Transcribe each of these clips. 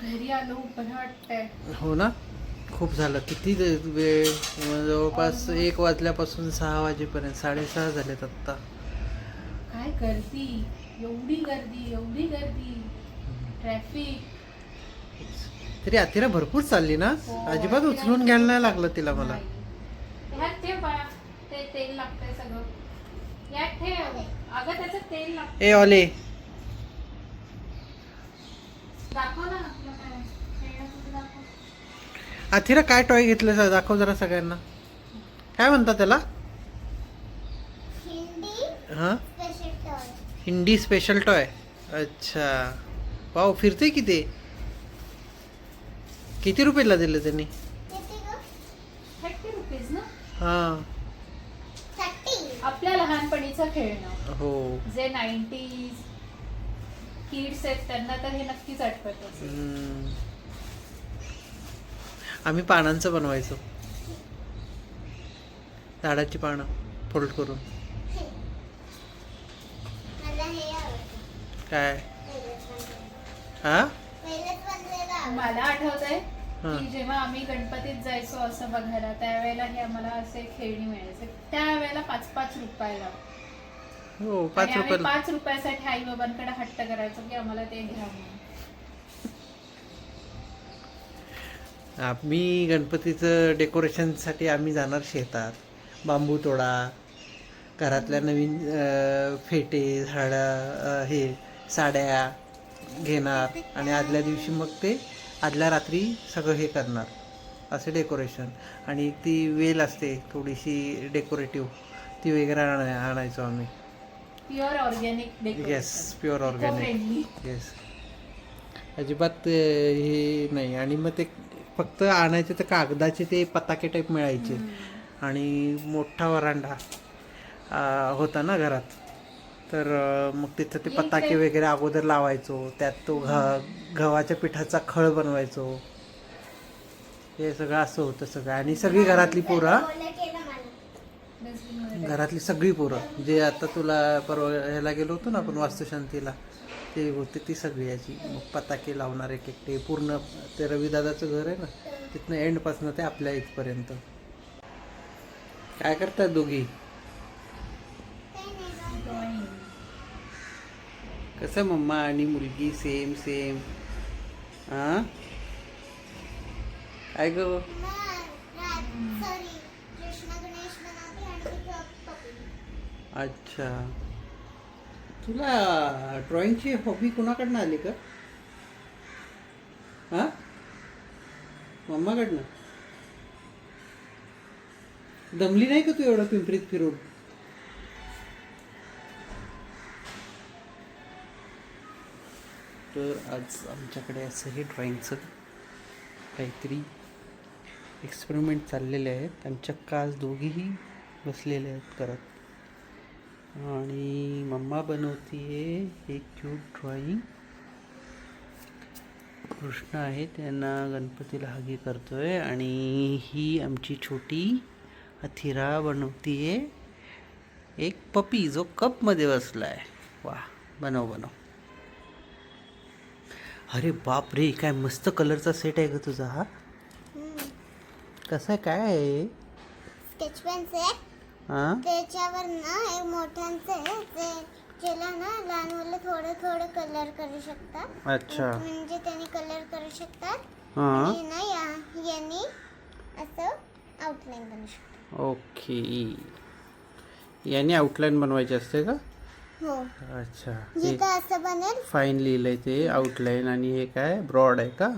घरी आलो बरं वाटतंय. हो ना, खूप झालं. किती वेळ, जवळपास 1 वाजल्यापासून 6 वाजेपर्यंत, 6:30 झालेत आत्ता. काय गर्दी, एवढी गर्दी, एवढी गर्दी, ट्रॅफिक. तरी अथिरा भरपूर चालली ना, हो, अजिबात अथिरा उचलून घ्यायला नाही लागलं तिला मला. नाही. ह्यात ठेव बाळा, ते तेल लागतंय सगळं. यात ठेव. अगं त्याचं तेल लागतं. ए ऑले, दाखव ना आपलं काय खेळणं तुझं दाखव. अथिरा काय टॉय घेतलं दाखव जरा सगळ्यांना. काय म्हणतात त्याला? हां, हिंदी स्पेशल टॉय. अच्छा, वाव, फिरते की ते. किती रुपयाला दिलं त्यांनी? 30 रुपीज ना. हां, आपल्या लहानपणीचं खेळणं, हो. जे 90s किड्स आहेत त्यांना तर हे नक्कीच आठवत असेल. आम्ही पानांचं बनवायचो, झाडाची पानं फोल्ड करून. काय? हा, मला आठवतंय हां. की जेव्हा आम्ही गणपतीत जायचो असं बघायला, त्यावेळेला हे आम्हाला असे खेळणी मिळायचे. त्यावेळेला 5-5 रुपयाला. हो, आणि 5 आम्ही रुपयाला. 5 रुपयासाठी आई बाबांकडे हट्ट करायचो की आम्हाला ते घ्या म्हणून. आम्ही गणपतीचं डेकोरेशनसाठी आम्ही जाणार शेतात, बांबू तोडा, घरातल्या नवीन फेटे, झाडं, हे साड्या घेणार आणि आदल्या दिवशी मग ते आदल्या रात्री सगळं हे करणार, असे डेकोरेशन. आणि ती वेल असते थोडीशी डेकोरेटिव्ह, ती वगैरे आणायचो आम्ही. Pure organic decoration. Yes, pure organic. Friendly. Yes, अजिबात हे नाही. आणि मग ते फक्त आणायचे तर कागदाचे ते पताके टाईप मिळायचे. आणि मोठा वरांडा होता ना घरात, तर मग तिथं ते पताके वगैरे अगोदर लावायचो. त्यात तो गव्हाच्या पिठाचा खळ बनवायचो. हे सगळं असं होतं सगळं. आणि सगळी घरातली पोरं, घरातली सगळी पोरं, जे आता तुला परवा ह्याला गेलो होतो ना आपण वास्तुशांतीला, ते होते ती सगळी याची. मग पताके लावणार एक एकटे पूर्ण. ते रविदादाचं घर आहे ना, तिथनं एंडपासनं ते आपल्या इथपर्यंत. काय करतात दोघी? कसं मम्मा आणि मुलगी सेम सेम. हां, काय ग? अच्छा, तुला ड्रॉइंगची हॉबी कोणाकडनं आली का? हां, मम्माकडनं? दमली नाही का तू एवढं पिंपरीत फिरून? तर आज आमच्याकडे असं हे ड्रॉइंगचं काहीतरी एक्सपेरिमेंट चाललेले आहेत. आणि चक्क आज दोघीही बसलेले आहेत करत. आणि मम्मा बनवतीये एक क्यूट ड्रॉइंग. कृष्ण आहे, त्यांना गणपतीला हगी करतोय. आणि ही आमची छोटी अथिरा बनवतीये एक पपी जो कपमध्ये बसलाय. वा, बनव बनव. अरे बाप रे, काय मस्त कलरचा सेट आहे ग तुझा हा. कसा आहे, काय आहे? स्केच पेन्स आहे. हां, त्याच्यावर ना एक मोठ्यांचं आहे, ते ज्याला ना लहान मुलं थोडं थोडं कलर करू शकतात. अच्छा. म्हणजे त्यांनी कलर करू शकतात. हां, आणि ना यांनी असं आउटलाईन बनवू शकतात. ओके. याने आउटलाईन बनवायची असते का? हो. अच्छा, हे का असं बनेल. फाईन लिहिलंय ते आउटलाईन. आणि हे काय ब्रॉड आहे का?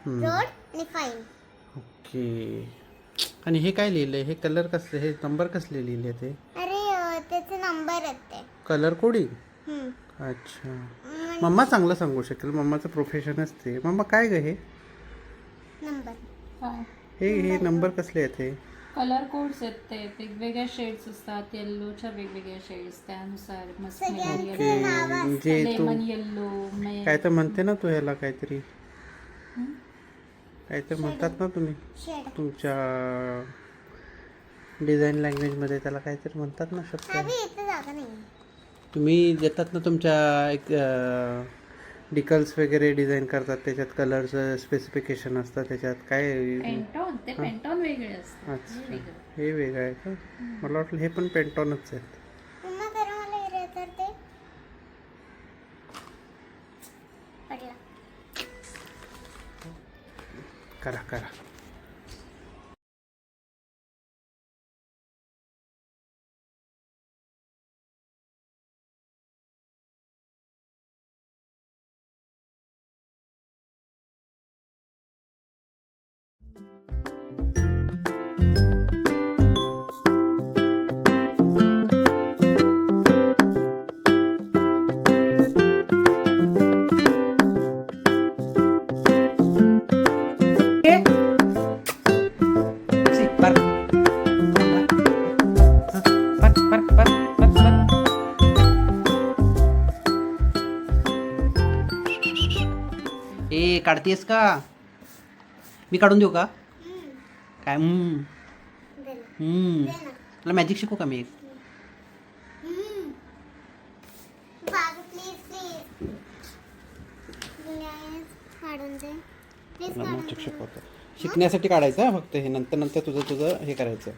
ब्रॉड आणि फाईन. ओके. आणि हे काय लिहिलंय? हे कलर कसले, हे नंबर कसले लिहिले ते? अरे त्याचे नंबर आहेत ते. Colour coding. हम्म. अच्छा, मम्मा चांगलं सांगू शकेल, मम्माचं प्रोफेशनच ते. मम्मा काय ग हे? नंबर. हे नंबर कसले आहेत हे? कलर कोड्स आहेत ते, वेगवेगळ्या शेड्स असतात. येल्लोच्या वेगवेगळ्या शेड्स, त्यानुसार सगळ्यांचे नाव म्हणजे तू लेमन येल्लो, काय तर म्हणते ना तू ह्याला काहीतरी, काय तर म्हणतात ना तुम्ही शेड. तुमच्या डिझाईन लँग्वेजमध्ये, त्याला काहीतरी म्हणतात ना शब्द. अरे इथे जागा नाही. तुम्ही देतात ना तुमच्या एक डिकल्स वगैरे डिझाईन करतात त्याच्यात कलरचं स्पेसिफिकेशन असतं त्याच्यात काय पेंटॉन ते पेंटॉन वेगळे असतात हे अच्छा वेगळं. हे वेगळं आहे का मला वाटलं हे पण पेंटॉनच आहेत मम्मा करा मला इरेजर ते पडला. करा करा ए काढतेस का मी काढून देऊ का काय दे ना. तुला मॅजिक शिकू का मी एक बाबा प्लीज प्लीज काढून दे प्लीज तुला काढून मॅजिक दे. शिकवतो शिकण्यासाठी काढायचं हा फक्त हे नंतर नंतर तुझं हे करायचं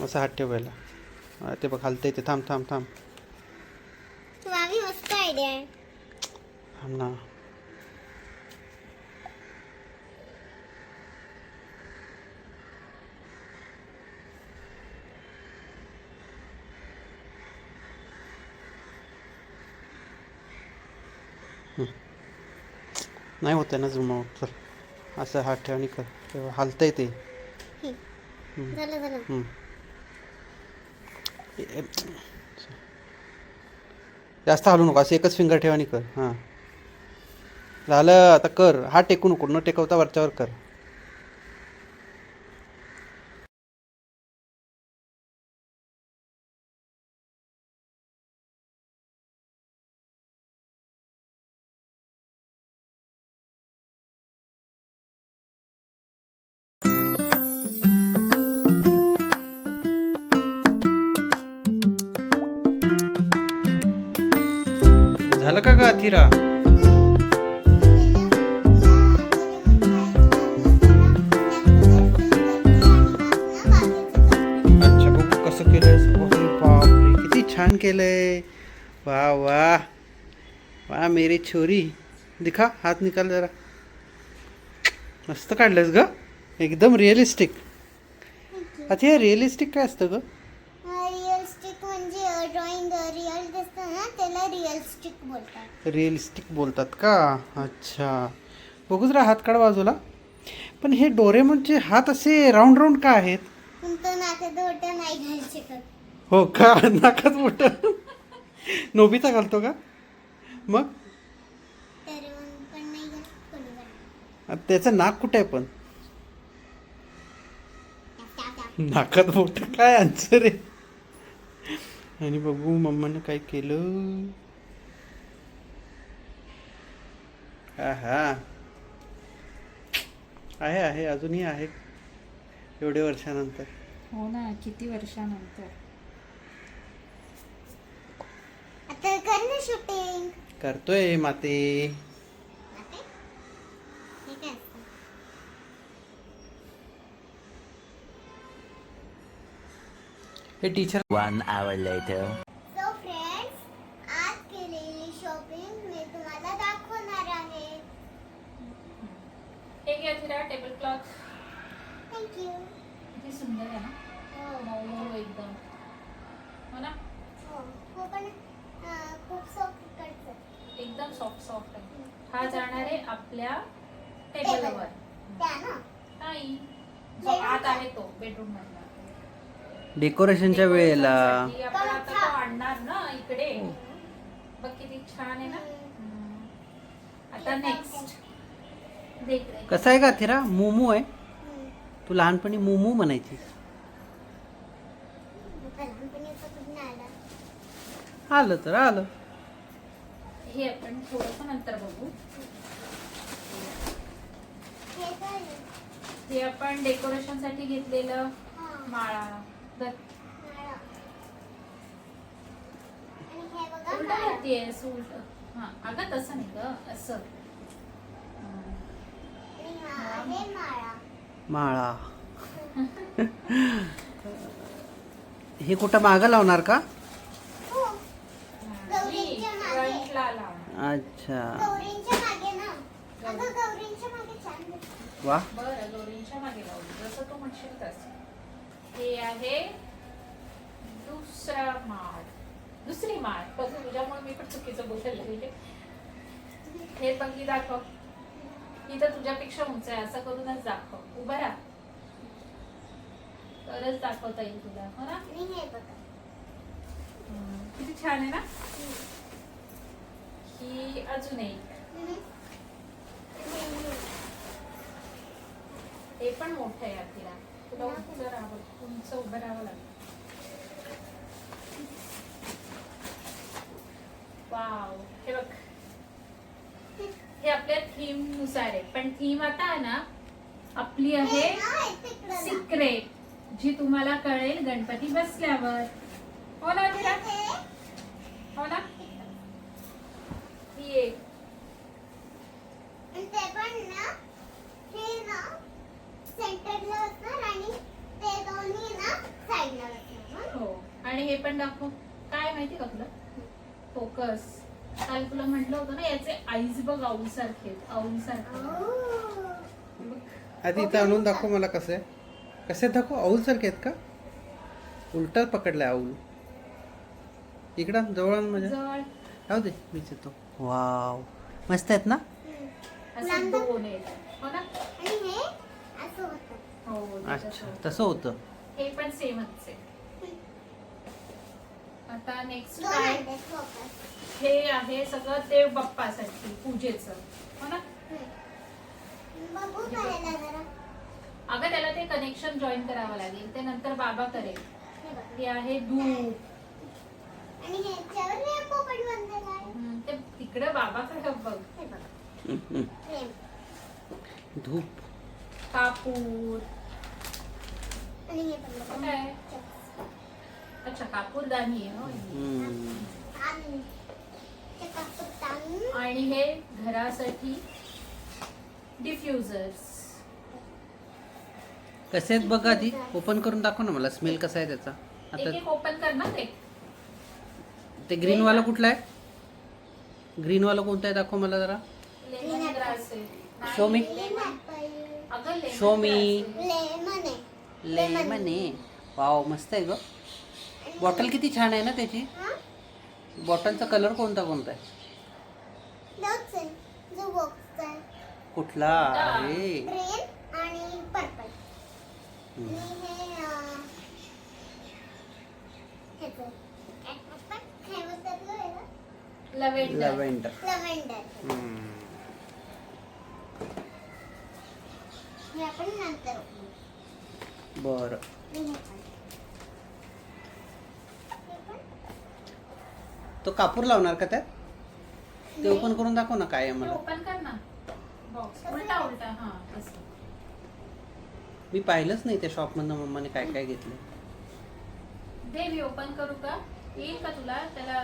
असं हात ठेवायला ते बघ हलतंय ते थांब थांब थांब भाभी मस्त आयडिया आहे. थांब ना नाही होत आहे ना जुमा चल असं हात ठेव आणि कर तेव्हा हलतंय ते झालं झालं. जास्त हलू नको असं एकच फिंगर ठेवा आणि कर हां झालं आता कर हात टेकू नको न टेकवता वरच्यावर कर झालं का ग अथिरा अच्छा बघू कसं केलंय अरे बापरे किती छान केलंय वा वा वा मेरी छोरी दिखा हात निकाल जरा मस्त काढलंस ग एकदम रिअलिस्टिक आता हे रिअलिस्टिक काय असतं ग रिअलिस्टिक म्हणजे ड्रॉइंग रिअल दिसतं ना त्याला रिअलिस्टिक बोलतात. रिअलिस्टिक बोलतात का अच्छा बघू जरा हात काढ बाजूला पण हे डोरेमोनचे हात असे राऊंड राऊंड का आहेत पण तो नाकात ओटा नाही घालू शकत. हो का नाकात मोठं नोबिता घालतो का मग तर पण नाही घालत कोणी घालत. आता त्याचं नाक कुठे आहे पण नाकात मोठं काय आन्सर आहे आणि बघू मम्माने काय केलं हा आहे अजूनही आहे एवढ्या वर्षानंतर हो ना किती वर्षानंतर आता कर ना शूटिंग. करतोय माते हे काय असतं? हे teacher 1 hour later. So friends आज केलेली शॉपिंग मी तुम्हाला दाखवणार आहे. हे घ्या थिरा टेबल क्लॉथ थँक्यू. किती सुंदर आहे ना मऊ एकदम हो ना हो पण खूप सॉफ्ट कडचं एकदम सॉफ्ट आहे हा जाणार आहे आपल्या टेबलवर त्या ना नाही जो आत आहे तो बेडरूम मधला डेकोरेशनच्या वेळेला आपण आता तो आणणार ना इकडे बघ किती छान आहे ना आता नेक्स्ट देख रे कसं आहे का थिरा मोमो आहे तू लहानपणी मोमो म्हणायची लहानपणी असं कुठून आलं. आलं तर आलं हे आपण थोडंसं नंतर बघू हे काय हे आपण डेकोरेशन साठी घेतलेलं हा. माळा. माळा. आणि हे बघा उलट माळा. येते उलट. हा अगं तसं नाही ग, असं. आणि हा आहे माळा. माळा. हे कुठं मागं लावणार का? हो. हा, गौरींच्या मी मागे. फ्रंटला लावणार. अच्छा. गौरींच्या मागे ना. अगं गौरींच्या मागे छान दिसतं. वा. बरं गौरींच्या मागे लावू जसं तू म्हणशील तसं. हे आहे दुसरी माळ बघू, तुझ्यामुळे मी पण चुकीचं बोलायला लागले. हे बघी दाखव. ही तर तुझ्यापेक्षा उंच आहे, असं करूनच दाखव. उभं राहा, तरच दाखवता येईल तुला, हो ना? आणि हे बघा. किती छान आहे ना. ही अजून एक. हे पण मोठं आहे अखिरा. तुला उंच उभं राहावं लागेल. वाव, हे बघ. हे आपल्या थीम नुसार आहे, पण थीम आता आहे ना आपली आहे सिक्रेट, जी तुम्हाला कळेल गणपती बसल्यावर. हो ना अखिरा? हो ना. ही एक. आणि ते पण ना हे ना सेंटरला असणार आणि ते दोन्ही ना साईडला असणार. हो, आणि हे पण दाखव. काय माहिती का तुला? फोकस. काल तुला म्हटलं होतं ना, याचे आईज बघ आऊल सारखे. आधी इथं आणून दाखव मला कसं आहे. कसे दाखव. औल सारखे आहेत का? उलटा पकडलाय औल. इकडं जवळ आण माझ्या. जवळ राहू दे मीच येतो. वाव, मस्त आहेत ना. असे दोन आहेत, हो ना? आणि हे असं होतं. हो, ते अच्छा, तसं होतं. तसं होतं. हे पण सेमच आहे. आता नेक्स्ट दोन काय? अंडे फोकस. हे आहे सगळं देव बाप्पासाठी पूजेचं, हो ना? बघू पाहायला जरा. अगं त्याला ते कनेक्शन जॉईन करावं लागेल, ते नंतर बाबा करेल. हे बघा. हे आहे धूप. आणि ह्याच्यावर हे पोपट बनलेला आहे. ते तिकडे बाबाकडे बघ. हे बघा. फ्रेम. धूप. कापूर. आणि हे पण बघा. काय? अच्छा, कापूरदानी आहे, हो. आणि ते कापूर आणि हे घरासाठी डिफ्युजर्स. कसे आहेत बघ. आधी ओपन करून दाखव ना मला. स्मेल कसा आहे त्याचा. एक आता एक ओपन कर ना ते. ते ग्रीन वाला कुठला आहे? ग्रीन वाला कोणता आहे दाखव मला जरा. लेमन ग्रास आहे. Show me. अगं लेमन Show me. ग्रास आहे. लेमन आहे. लेमन आहे. वाव, मस्त आहे ग. बॉटल किती छान आहे ना त्याची. हा? बॉटलचा कलर कोणता कोणता आहे? तोच आहे जो बॉक्सचा आहे. कुठला आहे? ग्रीन आणि पर्पल. आणि ह्याचं. हे बोलतात ना याला? लव्हेंडर. लव्हेंडर. लव्हेंडर. हे आपण नंतर ओपन. बर. आणि हे पण. हे पण. तो कापूर लावणार का त्यात? ते ओपन करून दाखव ना काय आहे ते मला. ओपन कर ना बॉक्स. उलटा उलटा, हा असं. मी पाहिलंच नाही त्या शॉप मधनं मम्माने काय काय घेतलं. दे, मी ओपन करू का? येईल का तुला त्याला?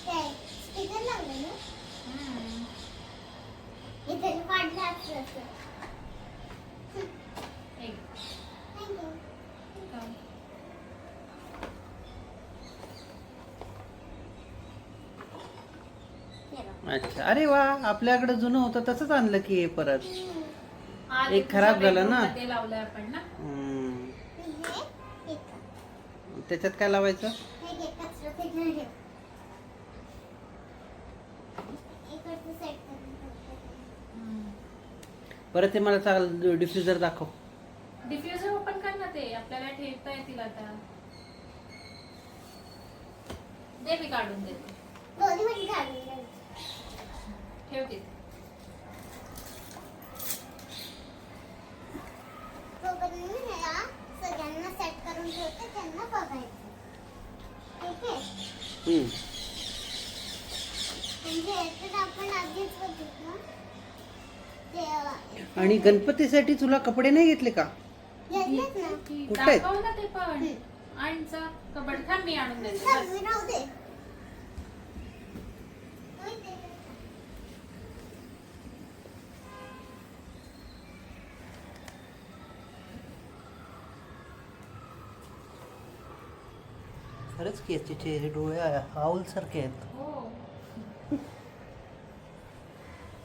काय? स्टिकर लावलं ना? हम्म. इथे काढलं असलं. एक. थँक्यू. हे बघ. अच्छा, अरे वा, आपल्याकडे जुनं होतं तसंच आणलं की हे परत. हा, एक ते खराब तुझ्या झालं ना. bedroom मध्ये लावलंय आपण ना. हे इथं. त्याच्यात काय लावायचं? हे घे, कचरा तिथं ठेव. इकडचं सेट करून ठेव. परत ते मला चाल डिफ्युजर दाखव. डिफ्युजर ओपन कर ना, ते आपल्याला ठेवता येतील आता. दे, मी काढून देते. दोन्ही मध्ये घालून द्यायचं. ठेव तिथे. तोपर्यंत मी ह्या सगळ्यांना सेट करून ठेवते, त्यांना बघायचं. ठीक आहे? म्हणजे याच्यात आपण आधीच बघितलं. तेव्हा आणि गणपतीसाठी तुला कपडे नाही घेतले का? घेतलेत ना. कुठे आहेत? दाखव ना ते पण. आणचा कबड थांब मी आणून देते चल, बस. मी राहू दे. होय ते. खरंच की याचे चेहरे डोळे हाऊल सारखे आहेत. हो.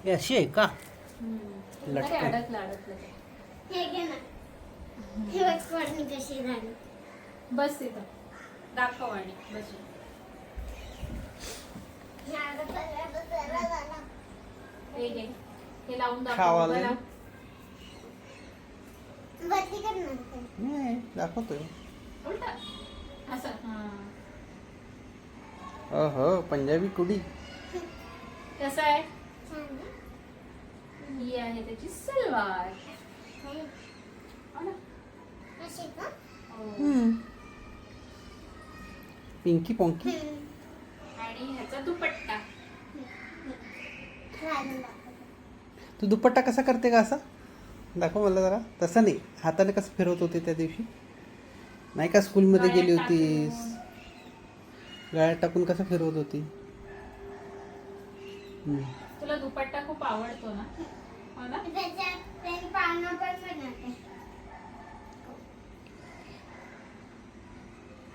हे अशी आहे का? अरे लटकन. अडकलं ते. हे घे ना. हे बघ कोणी कशी झाली. बस तिथं दाखव आणि बस. झाडं सगळं जरा झाला. हे घे. हे लावून दाखव खावाले. बरं. वरती कर नंतर. नाही दाखवतोय. उलटा असं हां. हो पंजाबी कुडी. कसं आहे? छान ना? ही आहे त्याची सलवार. हे, हो ना? अशी का? हो. पिंकी पोंकी. आणि ह्याचा दुपट्टा. घालून दाखव. तू दुपट्टा कसा करते का असा? दाखव मला जरा. तसं नाही, हाताने कसं फिरवत होते त्या दिवशी नाही का? स्कूलमध्ये गेली गळ्यात होतीस, टाकून. गळ्यात टाकून कसं फिरवत होती? तुला दुपट्टा खूप आवडतो ना? हो ना? त्याच्यात त्यांनी पाळणं पण बनवते.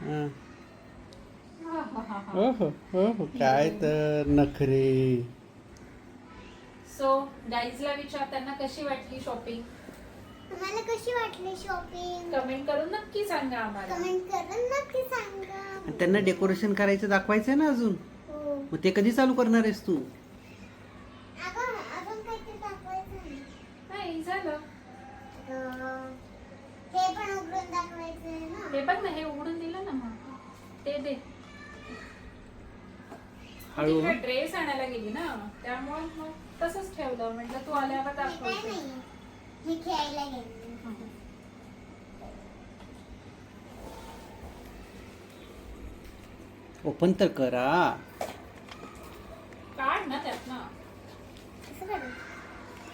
हां. हा, हा, हा, हा. हो हो हो हो काय तर नखरे. सो गाईजला विचार त्यांना कशी वाटली शॉपिंग. तुम्हाला कशी वाटली शॉपिंग? कमेंट करून नक्की सांगा आम्हाला. कमेंट करून नक्की सांगा. आणि त्यांना डेकोरेशन करायचं दाखवायचंय ना अजून. हो. मग ते कधी चालू करणार आहेस तू? अजून काहीतरी दाखवायचं आहे. नाही झालं. हे पण उघडून दाखवायचंय ना. हे बघ ना, हे उघडून दिलं ना मग. ते दे. हळू तिकडे ड्रेस आणायला गेली ना, त्यामुळे मग तसंच ठेवलं. म्हटलं तू आल्यावर हे काय दाखवते. नाहीये. हे खेळायला गेले. ओपन तर करा. काढ ना त्यातनं. कसं करू?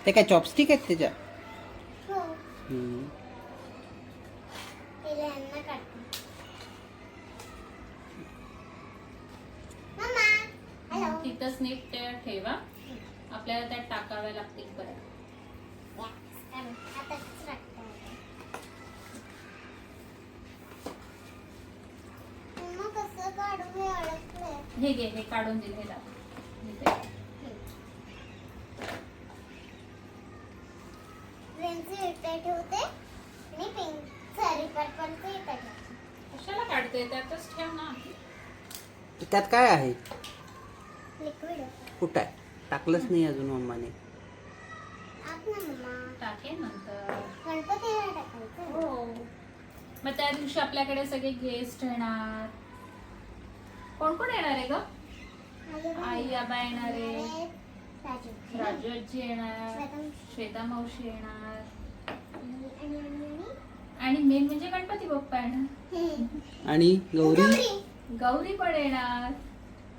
ते काय चॉपस्टिक आहेत त्याच्या? हो. पहिले यांना काढते. मम्मा, हॅलो. तिथंच नीट ते ठेवा. आपल्याला त्यात टाकाव्या लागतील परत. आताच टाकते. मम्मा कसं काढू? हे अडकलंय. हे घे, हे काढून दिले दाखव. इथे. ग्रीनचे इथे ठेवते आणि पिंक सॉरी पर्पलचे इथे ठेवते. कशाला काढते? त्यातच ठेव ना. त्यात काय आहे? लिक्विड कुठं आहे? टाकलंच नाही अजून मम्माने. आत ना मम्मा. टाकेन नंतर. गणपतीला टाकायचं. हो. मग त्या दिवशी आपल्याकडे सगळे गेस्ट येणार. कोण कोण येणार आहे ग? आई आबा येणार आहे. राजू. राजू आजी येणार. श्वेता. श्वेता मावशी येणार. आणि आणि मेन म्हणजे गणपती बाप्पा येणार. आणि गौरी. गौरी पण येणार.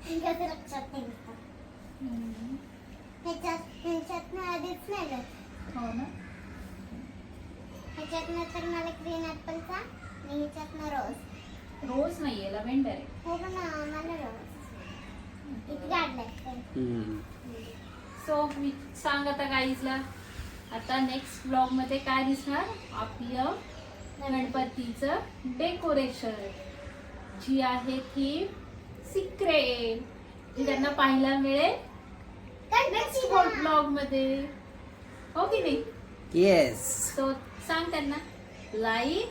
कसं लक्षात नाही येतं. ह्याच्यातनं आधीच नाही जात. हो ना. ह्याच्यातनं तर मला ग्रीन ऍपलचा आणि ह्याच्यातनं रोज. रोज नाहीये, लव्हेंडर आहे. हो पण मला रोज इथे काढलंय. सो मी सांग आता गाईजला. आता नेक्स्ट ब्लॉग मध्ये काय दिसणार? आपलं गणपतीचं डेकोरेशन जी आहे थीम सिक्रेट, जी त्यांना पाहायला मिळेल नेक्स्ट ब्लॉग मध्ये. हो की नाही? येस. सो सांग त्यांना like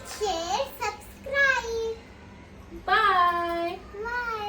share subscribe. Bye. Bye.